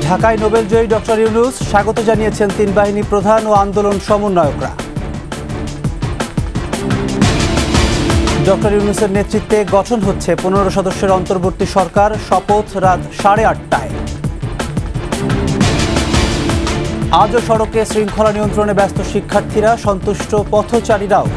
ঢাকায় নোবেলজয়ী ডক্টর ইউনূস স্বাগত জানিয়েছেন তিন বাহিনী প্রধান ও আন্দোলন সমন্বয়করা। ডক্টর ইউনূসের নেতৃত্বে গঠন হচ্ছে 15 সদস্যের অন্তর্বর্তী সরকার, শপথ রাত 8:30টায়। আজও সড়কে শৃঙ্খলা নিয়ন্ত্রণে ব্যস্ত শিক্ষার্থীরা, সন্তুষ্ট পথচারীরাও।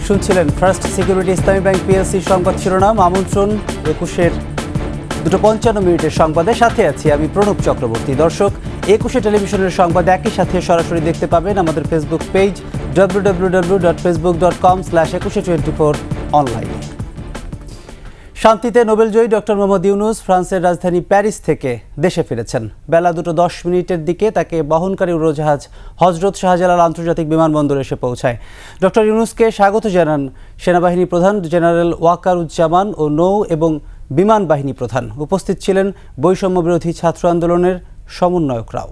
শুনছিলেন first security Islami bank PLC সংবাদ শিরোনাম। আমন্ত্রণ 21-এর 2:55 সংবাদের সাথে আছি আমি প্রণব চক্রবর্তী। দর্শক, 21 টেলিভিশনের সংবাদ একই সাথে সরাসরি দেখতে পাবেন আমাদের ফেসবুক পেজ www.facebook.com/2124 অনলাইনে। শান্তিতে নোবেলজয়ী ডক্টর মোহাম্মদ ইউনূস ফ্রান্সের রাজধানী প্যারিস থেকে দেশে ফিরেছেন। বেলা 2:10 দিকে তাকে বহনকারী উড়োজাহাজ হজরত শাহজালাল আন্তর্জাতিক বিমানবন্দরে এসে পৌঁছায়। ডক্টর ইউনূসকে স্বাগত জানান সেনাবাহিনী প্রধান জেনারেল ওয়াকারুজ্জামান ও নৌ এবং বিমান বাহিনী প্রধান। উপস্থিত ছিলেন বৈষম্য বিরোধী ছাত্র আন্দোলনের সমন্বয়করাও।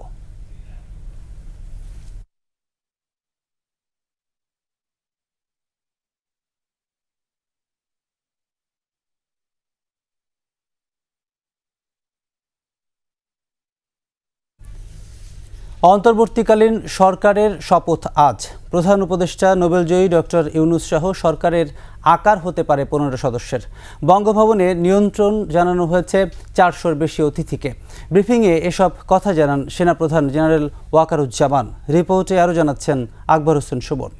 অন্তর্বর্তীকালীন সরকারের শপথ আজ। প্রধান উপদেষ্টা নোবেলজয়ী ডক্টর ইউনূস সহ সরকারের আকার হতে পারে 15 সদস্যের। বঙ্গভবনে নিয়ন্ত্রণ জানানো হয়েছে 400-র বেশি অতিথিকে। ব্রিফিংয়ে এসব কথা জানান সেনাপ্রধান জেনারেল ওয়াকারুজ্জামান। রিপোর্টে আরও জানাচ্ছেন আকবর হোসেন সুমন।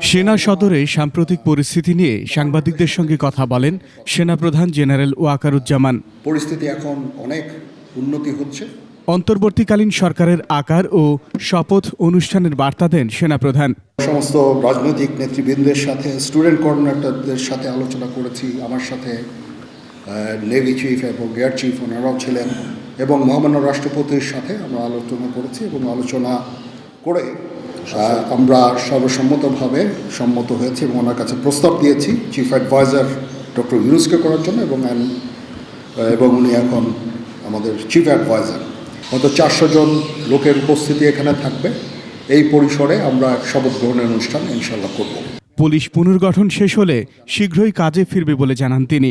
সেনা সদরে সাম্প্রতিক পরিস্থিতি নিয়ে সাংবাদিকদের সঙ্গে কথা বলেন সেনাপ্রধান জেনারেল ওয়াকারুজ্জামান। পরিস্থিতি এখন অনেক উন্নতি হচ্ছে। অন্তর্বর্তীকালীন সরকারের আকার ও শপথ অনুষ্ঠানের বার্তা দেন সেনাপ্রধান। সমস্ত রাজনৈতিক নেতৃবৃন্দের সাথে, স্টুডেন্ট কোঅর্ডিনেটরদের সাথে আলোচনা করেছি। আমার সাথে নেভি চিফ এবং এয়ার চিফ ওনারাও ছিলেন, এবং মহামান্য রাষ্ট্রপতির সাথে আমরা আলোচনা করেছি, এবং আলোচনা করে আমরা সর্বসম্মতভাবে সম্মত হয়েছি এবং ওনার কাছে প্রস্তাব দিয়েছি চিফ অ্যাডভাইজার ডক্টর ইউনূসকে করার জন্য, এবং উনি এখন আমাদের চিফ অ্যাডভাইজার। হয়তো 400 জন লোকের উপস্থিতি এখানে থাকবে। এই পরিসরে আমরা শপথ গ্রহণের অনুষ্ঠান ইনশাল্লাহ করব। পুলিশ পুনর্গঠন শেষ হলে শীঘ্রই কাজে ফিরবে বলে জানান তিনি।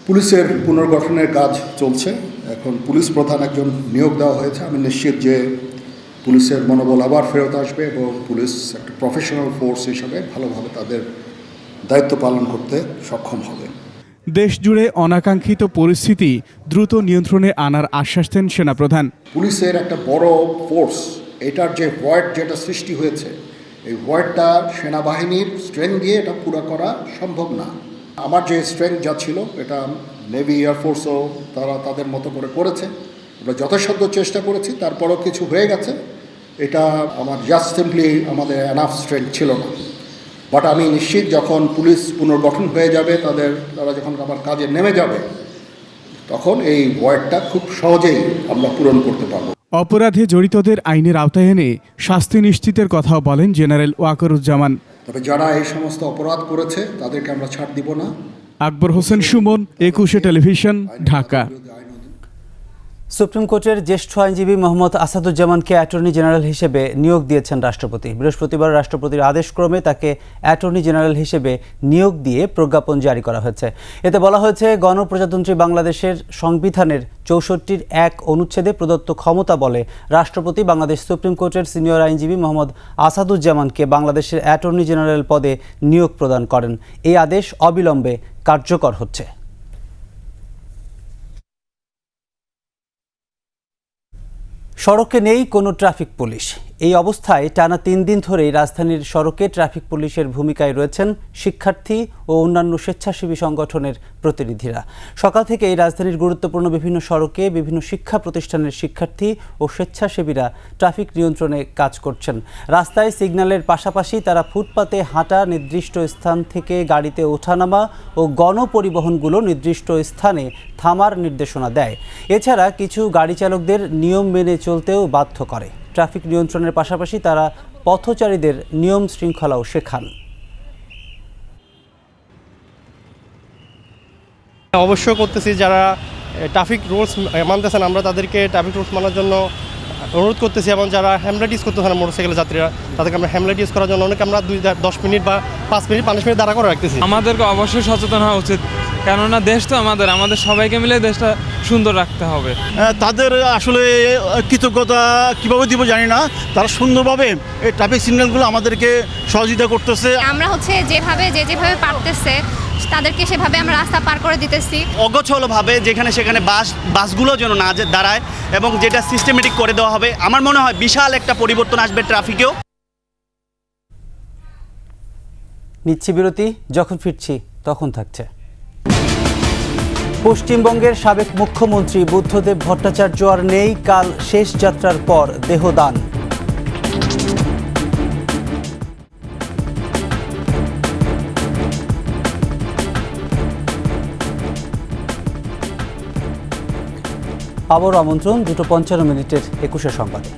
পুলিশের পুনর্গঠনের কাজ চলছে। এখন পুলিশ প্রধান একজন নিয়োগ দেওয়া হয়েছে। আমি নিশ্চিত যে পুলিশের মনোবল আবার ফেরত আসবে এবং পুলিশ একটা প্রফেশনাল ফোর্স হিসাবে ভালোভাবে তাদের দায়িত্ব পালন করতে সক্ষম হবে। দেশ জুড়ে অনাকাঙ্ক্ষিত পরিস্থিতি দ্রুত নিয়ন্ত্রণে আনার আশ্বাস দেন সেনাপ্রধান। পুলিশের একটা বড় ফোর্স, এটার যে ভয়েড যেটা সৃষ্টি হয়েছে, এই ভয়েডটা সেনাবাহিনীর স্ট্রেংথ দিয়ে এটা পুরো করা সম্ভব না। আমার যে স্ট্রেংথ যা ছিল, এটা নেভি এয়ারফোর্সও তারা তাদের মতো করে করেছে। আমরা যথাসাধ্য চেষ্টা করেছি, তারপরও কিছু হয়ে গেছে। এটা আমার জাস্ট সিম্পলি আমাদের এনাফ স্ট্রেংথ ছিল না। বাট আমি নিশ্চিত যখন পুলিশ পুনর্গঠন হয়ে যাবে, তারা যখন আবার কাজে নেমে যাবে, তখন এই ভয়েডটা খুব সহজেই আমরা পূরণ করতে পারব। অপরাধে জড়িতদের আইনের আওতায় এনে শাস্তি নিশ্চিতের কথাও বলেন জেনারেল ওয়াকারুজ্জামান। তবে যারা এই সমস্ত অপরাধ করেছে তাদেরকে আমরা ছাড় দিব না। আকবর হোসেন সুমন, 21 টেলিভিশন, ঢাকা। সুপ্রিম কোর্টের জ্যেষ্ঠ আইনজীবী মোহাম্মদ আসাদুজ্জামানকে অ্যাটর্নি জেনারেল হিসেবে নিয়োগ দিয়েছেন রাষ্ট্রপতি। বৃহস্পতিবার রাষ্ট্রপতির আদেশক্রমে তাকে অ্যাটর্নি জেনারেল হিসেবে নিয়োগ দিয়ে প্রজ্ঞাপন জারি করা হয়েছে। এতে বলা হয়েছে, গণপ্রজাতন্ত্রী বাংলাদেশের সংবিধানের 64-র 1 অনুচ্ছেদে প্রদত্ত ক্ষমতা বলে রাষ্ট্রপতি বাংলাদেশ সুপ্রিম কোর্টের সিনিয়র আইনজীবী মোহাম্মদ আসাদুজ্জামানকে বাংলাদেশের অ্যাটর্নি জেনারেল পদে নিয়োগ প্রদান করেন। এই আদেশ অবিলম্বে কার্যকর হচ্ছে। সড়কে নেই কোনো ট্রাফিক পুলিশ। এই অবস্থায় টানা 3 দিন ধরেই রাজধানীর সড়কে ট্রাফিক পুলিশের ভূমিকায় রয়েছেন শিক্ষার্থী ও অন্যান্য স্বেচ্ছাসেবী সংগঠনের প্রতিনিধিরা। সকাল থেকেই রাজধানীর গুরুত্বপূর্ণ বিভিন্ন সড়কে বিভিন্ন শিক্ষা প্রতিষ্ঠানের শিক্ষার্থী ও স্বেচ্ছাসেবীরা ট্রাফিক নিয়ন্ত্রণে কাজ করছেন। রাস্তায় সিগন্যালের পাশাপাশি তারা ফুটপাতে হাঁটা, নির্দিষ্ট স্থান থেকে গাড়িতে ওঠানামা ও গণপরিবহনগুলো নির্দিষ্ট স্থানে থামার নির্দেশনা দেয়। এছাড়া কিছু গাড়ি চালকদের নিয়ম মেনে চলতেও বাধ্য করে। ট্রাফিক নিয়ন্ত্রণের পাশাপাশি তারা পথচারীদের নিয়ম শৃঙ্খলাও শেখান। অবশ্যই করতেছি, যারা ট্রাফিক রুলস মানতেছে না, আমরা তাদেরকে ট্রাফিক রুলস মানার জন্য অনুরোধ করতেছি। এবং যারা হ্যামলেট ইউজ করতেছে না মোটরসাইকেলের যাত্রীরা, তাদেরকে আমরা হ্যামলেট ইউজ করার জন্য অনেকে আমরা 10 মিনিট বা 5 মিনিট 5 মিনিট দাঁড়া করে রাখতেছি। আমাদেরকে অবশ্যই সচেতন হওয়া উচিত, কেননা দেশ তো আমাদের সবাইকে মিলে দেশটা সুন্দর রাখতে হবে। তাদের আসলে কৃতজ্ঞতা কীভাবে দিব জানি না, তারা সুন্দরভাবে এই ট্রাফিক সিগন্যালগুলো আমাদেরকে সহযোগিতা করতেছে। আমরা যেভাবে পারতেছে তাদেরকে সেভাবে আমরা রাস্তা পার করে দিতেছি। অগোছলভাবে যেখানে সেখানে বাসগুলো যেন না দাঁড়ায় এবং যেটা সিস্টেমেটিক করে দেওয়া হবে, আমার মনে হয় বিশাল একটা পরিবর্তন আসবে ট্রাফিকেও। নিচ্ছি বিরতি, যখন ফিরছি তখন থাকছে। পশ্চিমবঙ্গের সাবেক মুখ্যমন্ত্রী বুদ্ধদেব ভট্টাচার্য আর নেই, কাল শেষ যাত্রার পর দেহদান। আবারও আমন্ত্রণ 2:55 21 সংবাদে।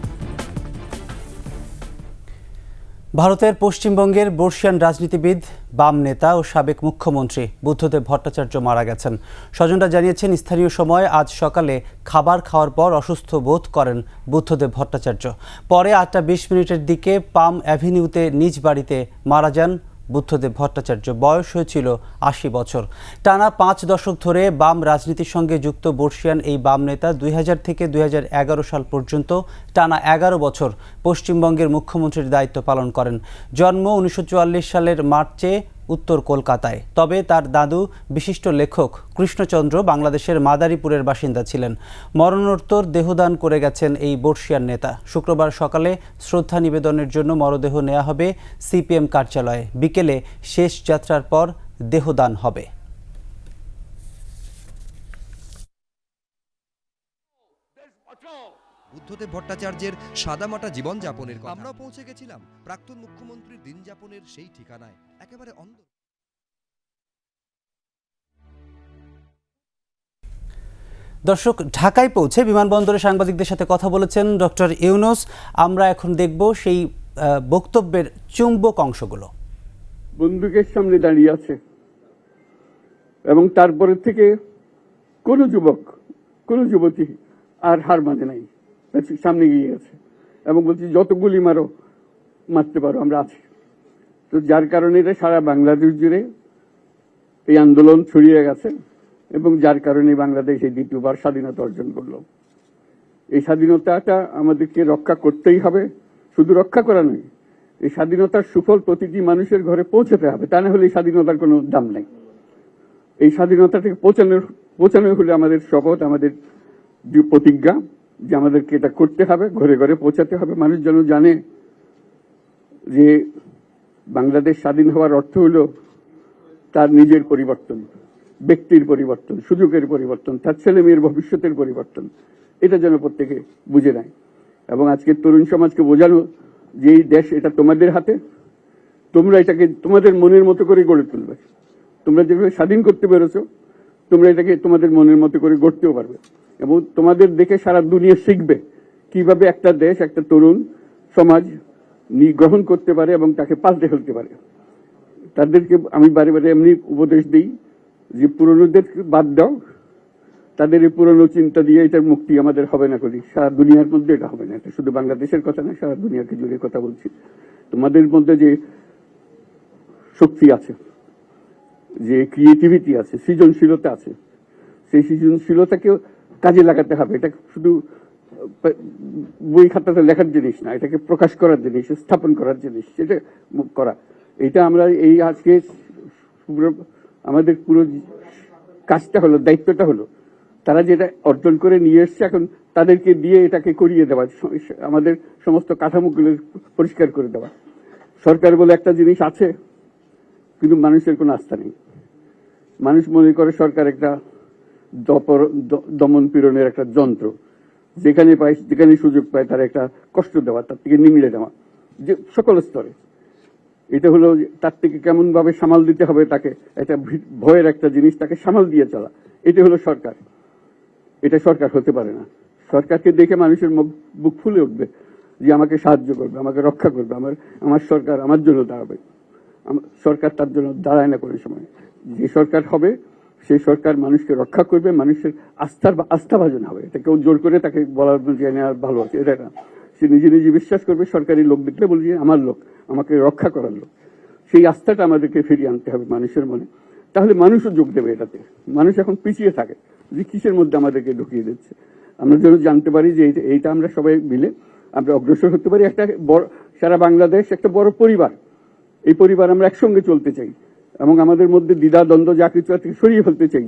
ভারতের পশ্চিমবঙ্গের বর্ষিয়ান রাজনীতিবিদ, বাম নেতা ও সাবেক মুখ্যমন্ত্রী বুদ্ধদেব ভট্টাচার্য মারা গেছেন। স্বজনরা জানিয়েছেন, স্থানীয় সময় আজ সকালে খাবার খাওয়ার পর অসুস্থ বোধ করেন বুদ্ধদেব ভট্টাচার্য। পরে 8:20 দিকে পাম অ্যাভিনিউতে নিজ বাড়িতে মারা যান বুদ্ধদেব ভট্টাচার্য। বয়স হয়েছিল 80 বছর। টানা 5 দশক ধরে বাম রাজনীতির সঙ্গে যুক্ত বর্ষিয়ান এই বাম নেতা 2000 থেকে 2011 সাল পর্যন্ত টানা 11 বছর পশ্চিমবঙ্গের মুখ্যমন্ত্রীর দায়িত্ব পালন করেন। জন্ম 1944 সালের মার্চে উত্তর কলকাতায়। তবে তার দাদু বিশিষ্ট লেখক কৃষ্ণচন্দ্র বাংলাদেশের মাদারীপুরের বাসিন্দা ছিলেন। মরণোত্তর দেহদান করে গেছেন এই বর্ষিয়ান নেতা। শুক্রবার সকালে শ্রদ্ধা নিবেদনের জন্য মরদেহ নেওয়া হবে সিপিএম কার্যালয়ে। বিকেলে শেষ যাত্রার পর দেহদান হবে। বুদ্ধদেব ভট্টাচার্যের সাদামাটা জীবনযাপনের কথা আমরাও পৌঁছে গেছিলাম প্রাক্তন মুখ্যমন্ত্রীর দিনযাপনের সেই ঠিকানায়, একেবারে অন্ধ। দর্শক, ঢাকায় পৌঁছে বিমানবন্দরে সাংবাদিকদের সাথে কথা বলেছেন ডক্টর ইউনূস। আমরা এখন দেখব সেই বক্তব্যের চুম্বক অংশগুলো। বন্দুকের সামনে দাঁড়িয়ে আছে এবং তারপরে থেকে কোনো যুবক, কোনো যুবতী আর হার মানে নাই, সামনে গিয়ে গেছে এবং বলছি যত গুলি মারো, মারতে পারো, আমরা আছি। তো যার কারণে এটা সারা বাংলাদেশ জুড়ে এই আন্দোলন ছড়িয়ে গেছে এবং যার কারণে বাংলাদেশ এই দ্বিতীয়বার স্বাধীনতা অর্জন করলো। এই স্বাধীনতাটা আমাদেরকে রক্ষা করতেই হবে। শুধু রক্ষা করা নয়, এই স্বাধীনতার সুফল প্রতিটি মানুষের ঘরে পৌঁছাতে হবে, তা না হলে এই স্বাধীনতার কোনো দাম নেই। এই স্বাধীনতাটাকে পৌঁছানো হলে আমাদের শপথ, আমাদের প্রতিজ্ঞা যে আমাদেরকে এটা করতে হবে, ঘরে ঘরে পৌঁছাতে হবে। মানুষ যেন জানে যে বাংলাদেশ স্বাধীন হওয়ার অর্থ হলো তার নিজের পরিবর্তন, ব্যক্তির পরিবর্তন, সুযোগের পরিবর্তন, তার ছেলে মেয়ের ভবিষ্যতের পরিবর্তন। এটা যেন প্রত্যেকে বুঝে নেয় এবং আজকের তরুণ সমাজকে বোঝানো যে এই দেশ এটা তোমাদের হাতে, তোমরা এটাকে তোমাদের মনের মতো করে গড়ে তুলবে। তোমরা যেভাবে স্বাধীন করতে পেরেছো, তোমরা এটাকে তোমাদের মনের মতো করে গড়তেও পারবে এবং তোমাদের দেখে সারা দুনিয়া শিখবে কিভাবে একটা দেশ, একটা তরুণ সমাজ গ্রহণ করতে পারে এবং তাকে পাল্টে ফেলতে পারে। তাদেরকে আমি বারে বারে এমনি উপদেশ দিই যে পুরনোদের বাদ দাও, তাদের এই পুরনো চিন্তা দিয়ে এটার মুক্তি আমাদের হবে না করি, সারা দুনিয়ার মধ্যে এটা হবে না। এটা শুধু বাংলাদেশের কথা না, সারা দুনিয়াকে জুড়ে কথা বলছি। তোমাদের মধ্যে যে শক্তি আছে, যে ক্রিয়েটিভিটি আছে, সৃজনশীলতা আছে, সেই সৃজনশীলতাকেও কাজে লাগাতে হবে। এটা শুধু বই খাতাতে লেখার জিনিস না, এটাকে প্রকাশ করার জিনিস, স্থাপন করার জিনিস, সেটা করা। এটা আমরা এই আজকে আমাদের পুরো কাজটা হলো, দায়িত্বটা হলো তারা যেটা অর্জন করে নিয়ে এসছে, এখন তাদেরকে দিয়ে এটাকে করিয়ে দেওয়া, আমাদের সমস্ত কাঠামোগুলো পরিষ্কার করে দেওয়া। সরকার বলে একটা জিনিস আছে, কিন্তু মানুষের কোনো আস্থা নেই। মানুষ মনে করে সরকার একটা দমন পীড়নের একটা যন্ত্র, যেখানে পায়, যেখানে সুযোগ পায় তার একটা কষ্ট দেওয়া, তার থেকে নিংড়ে দেওয়া, যে সকল স্তরে। এটা হলো তার থেকে কেমন ভাবে সামাল দিতে হবে তাকে, একটা ভয়ের একটা জিনিস, তাকে সামাল দিয়ে চলা। এটা হলো সরকার। এটা সরকার হতে পারে না। সরকারকে দেখে মানুষের বুক ফুলে উঠবে যে আমাকে সাহায্য করবে, আমাকে রক্ষা করবে, আমার সরকার আমার জন্য দাঁড়াবে। সরকার তার জন্য দাঁড়ায় না কোনো সময়। যে সরকার হবে সেই সরকার মানুষকে রক্ষা করবে, মানুষের আস্থাভাজন হবে। এটা কেউ জোর করে তাকে বলার যে ভালো আছে এটা না। সে নিজে নিজে বিশ্বাস করবে, সরকারি লোক দেখলে বলবে যে আমার লোক, আমাকে রক্ষা করার লোক। সেই আস্থাটা আমাদেরকে ফিরিয়ে আনতে হবে মানুষের মনে, তাহলে মানুষও যোগ দেবে এটাতে। মানুষ এখন পিছিয়ে থাকে যে কিসের মধ্যে আমাদেরকে ঢুকিয়ে দিচ্ছে। আমরা যেন জানতে পারি যে এইটা আমরা সবাই মিলে আমরা অগ্রসর হতে পারি। একটা বড়, সারা বাংলাদেশ একটা বড় পরিবার, এই পরিবার আমরা একসঙ্গে চলতে চাই এবং আমাদের মধ্যে দ্বিধা দ্বন্দ্ব যা কিছু আছে সরিয়ে ফেলতে চাই।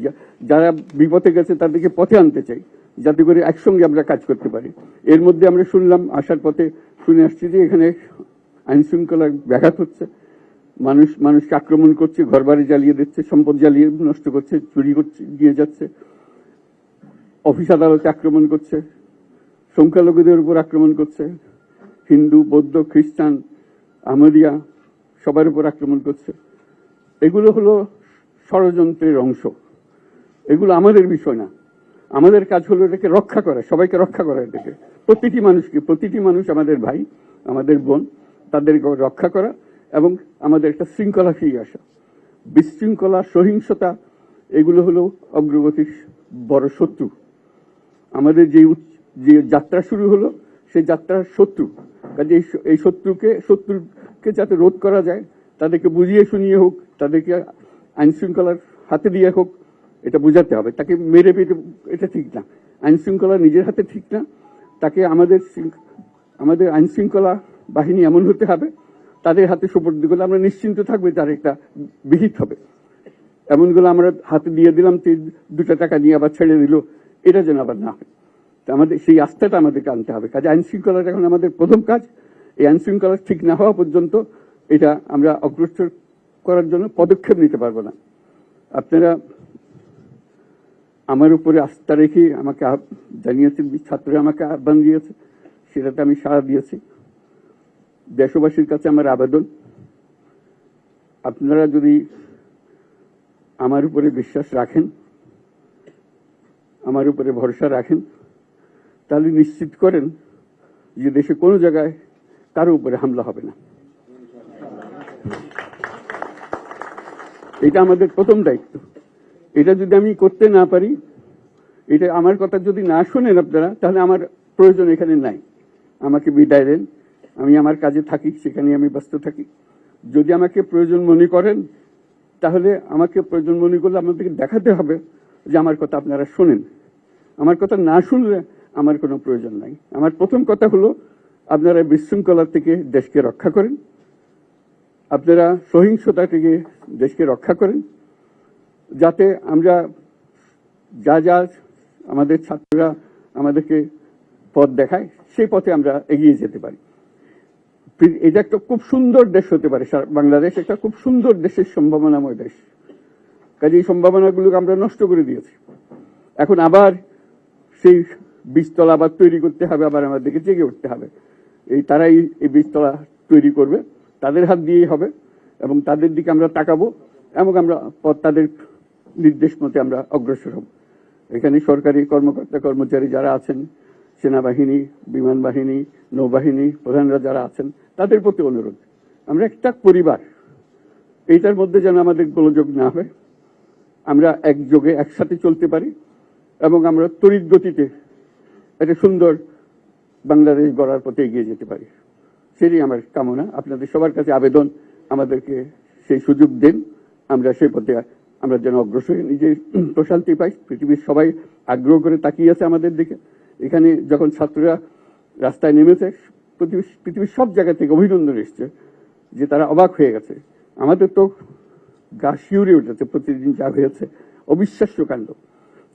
যারা বিপথে গেছে তাদেরকে পথে আনতে চাই, যাতে করে একসঙ্গে আমরা কাজ করতে পারি। এর মধ্যে আমরা শুনলাম, আসার পথে শুনে আসছি যে এখানে আইন শৃঙ্খলা ব্যাঘাত হচ্ছে, মানুষকে আক্রমণ করছে, ঘরবাড়ি জ্বালিয়ে দিচ্ছে, সম্পদ জ্বালিয়ে নষ্ট করছে, চুরি করছে, দিয়ে যাচ্ছে, অফিস আদালতে আক্রমণ করছে, সংখ্যালঘুদের উপর আক্রমণ করছে, হিন্দু, বৌদ্ধ, খ্রিস্টান, আহমদিয়া সবার উপর আক্রমণ করছে। এগুলো হলো ষড়যন্ত্রের অংশ, এগুলো আমাদের বিষয় না। আমাদের কাজ হলো এটাকে রক্ষা করা, সবাইকে রক্ষা করা, এটাকে প্রতিটি মানুষকে, প্রতিটি মানুষ আমাদের ভাই, আমাদের বোন, তাদেরকে রক্ষা করা এবং আমাদের একটা শৃঙ্খলা ফিরিয়ে আসা। বিশৃঙ্খলা, সহিংসতা এগুলো হলো অগ্রগতির বড় শত্রু। আমাদের যে যাত্রা শুরু হলো সেই যাত্রার শত্রু, কাজে এই শত্রুকে যাতে রোধ করা যায়, তাদেরকে বুঝিয়ে শুনিয়ে হোক, তাদেরকে আইন শৃঙ্খলার হাতে দিয়ে হোক, এটা বোঝাতে হবে। তাকে মেরে পেটে এটা ঠিক না, আইন শৃঙ্খলা নিজের হাতে ঠিক না। তাকে আমাদের আইন শৃঙ্খলা বাহিনী এমন হতে হবে, তাদের হাতে সুপর্দ করলে আমরা নিশ্চিন্ত থাকবে, তার একটা বিহিত হবে। এমনগুলো আমরা হাতে দিয়ে দিলাম, 2 টাকা নিয়ে আবার ছেড়ে দিল, এটা যেন আবার না হয়। আমাদের সেই আস্থাটা আমাদেরকে আনতে হবে। কাজে আইন শৃঙ্খলাটা এখন আমাদের প্রথম কাজ। এই আইন শৃঙ্খলা ঠিক না হওয়া পর্যন্ত এটা আমরা অগ্রসর করার জন্য পদক্ষেপ নিতে পারবো না। আপনারা আমার উপরে আস্থা রেখে আমাকে জানিয়েছেন, ছাত্ররা আমাকে আহ্বান দিয়েছে, সেটাতে আমি সাড়া দিয়েছি। দেশবাসীর কাছে আমার আবেদন, আপনারা যদি আমার উপরে বিশ্বাস রাখেন, আমার উপরে ভরসা রাখেন, তাহলে নিশ্চিত করেন যে দেশে কোনো জায়গায় কারো উপরে হামলা হবে না। এটা আমাদের প্রথম দায়িত্ব। এটা যদি আমি করতে না পারি, এটা আমার কথা যদি না শোনেন আপনারা, তাহলে আমার প্রয়োজন এখানে নাই। আমাকে বিদায় দেন, আমি আমার কাজে থাকি, সেখানে আমি ব্যস্ত থাকি। যদি আমাকে প্রয়োজন মনে করেন, তাহলে আমাকে প্রয়োজন মনে করলে আপনাদেরকে দেখাতে হবে যে আমার কথা আপনারা শোনেন। আমার কথা না শুনলে আমার কোনো প্রয়োজন নাই। আমার প্রথম কথা হলো, আপনারা বিশৃঙ্খলা থেকে দেশকে রক্ষা করেন, আপনারা সহিংসতা থেকে দেশকে রক্ষা করেন, যাতে আমরা যা আমাদের ছাত্ররা আমাদেরকে পথ দেখায়, সেই পথে আমরা এগিয়ে যেতে পারি। এটা একটা খুব সুন্দর দেশ হতে পারে, বাংলাদেশ একটা খুব সুন্দর দেশের সম্ভাবনাময় দেশ। কাজে এই সম্ভাবনাগুলোকে আমরা নষ্ট করে দিয়েছি। এখন আবার সেই বীজতলা আবার তৈরি করতে হবে, আবার আমাদেরকে জেগে উঠতে হবে। তারাই এই বীজতলা তৈরি করবে, তাদের হাত দিয়েই হবে এবং তাদের দিকে আমরা তাকাবো এবং আমরা তাদের নির্দেশ মতে আমরা অগ্রসর হব। এখানে সরকারি কর্মকর্তা কর্মচারী যারা আছেন, সেনাবাহিনী, বিমান বাহিনী, নৌবাহিনী প্রধানরা যারা আছেন, তাদের প্রতি অনুরোধ, আমরা একটা পরিবার, এইটার মধ্যে যেন আমাদের গোলযোগ না হয়, আমরা একযোগে একসাথে চলতে পারি এবং আমরা তড়িৎ গতিতে একটা সুন্দর বাংলাদেশ গড়ার পথে এগিয়ে যেতে পারি। সেটাই আমার কামনা। আপনাদের সবার কাছে আবেদন, আমাদেরকে সেই সুযোগ দেন, আমরা সেই পথে আমরা যেন অগ্রসর নিজে প্রশান্তি পাই। পৃথিবীর সবাই আগ্রহ করে তাকিয়ে আছে আমাদের দিকে। এখানে যখন ছাত্ররা রাস্তায় নেমেছে, পৃথিবীর সব জায়গা থেকে অভিনন্দন এসছে, যে তারা অবাক হয়ে গেছে। আমাদের তো গা শিউরে উঠেছে, প্রতিদিন যা হয়েছে অবিশ্বাস্য কাণ্ড।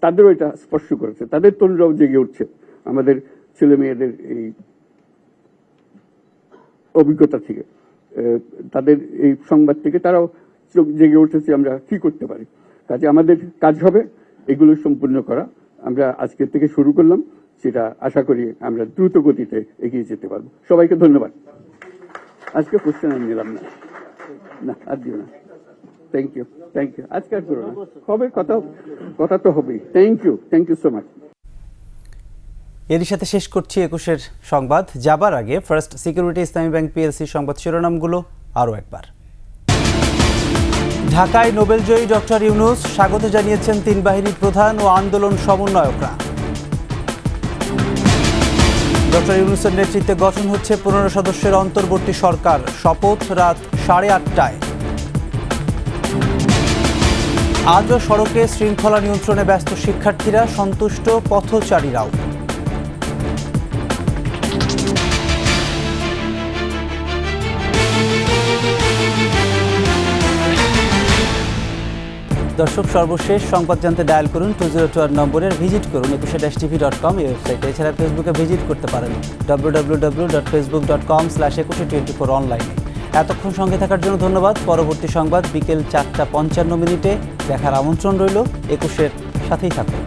তাদেরও এটা স্পর্শ করেছে, তাদের তরুণরাও জেগে উঠছে আমাদের ছেলে মেয়েদের এই অভিজ্ঞতা থেকে, তাদের এই সংবাদ থেকে তারাও চোখ জেগে উঠেছে আমরা কি করতে পারি। কাজে আমাদের কাজ হবে এগুলো সম্পূর্ণ করা। আমরা আজকের থেকে শুরু করলাম, সেটা আশা করি আমরা দ্রুত গতিতে এগিয়ে যেতে পারবো। সবাইকে ধন্যবাদ। আজকে কোশ্চেন আর নিলাম না, আর দিও না। Thank you. আজকে আর করো না, হবে কথা তো হবেই। Thank you so much. এরই সাথে শেষ করছি 21-এর সংবাদ। যাবার আগে first security Islami bank PLC সংবাদ শিরোনামগুলো আরও একবার। ঢাকায় নোবেলজয়ী ডক্টর ইউনূস স্বাগত জানিয়েছেন তিন বাহিনীর প্রধান ও আন্দোলন সমন্বয়করা। ডক্টর ইউনূসের নেতৃত্বে গঠন হচ্ছে 15 সদস্যের অন্তর্বর্তী সরকার। শপথ রাত 8:30টায়। আজও সড়কে শৃঙ্খলা নিয়ন্ত্রণে ব্যস্ত শিক্ষার্থীরা, সন্তুষ্ট পথচারীরাও। দর্শক, সর্বশেষ সংবাদ জানতে ডায়াল করুন 2021 নম্বরের, ভিজিট করুন ekushe-tv.com এই ওয়েবসাইটে। এছাড়া ফেসবুকে ভিজিট করতে পারেন www.facebook.com/ekushe24 অনলাইনে। এতক্ষণ সঙ্গে থাকার জন্য ধন্যবাদ। পরবর্তী সংবাদ বিকেল 4:55 দেখার আমন্ত্রণ রইল। একুশের সাথেই থাকুন।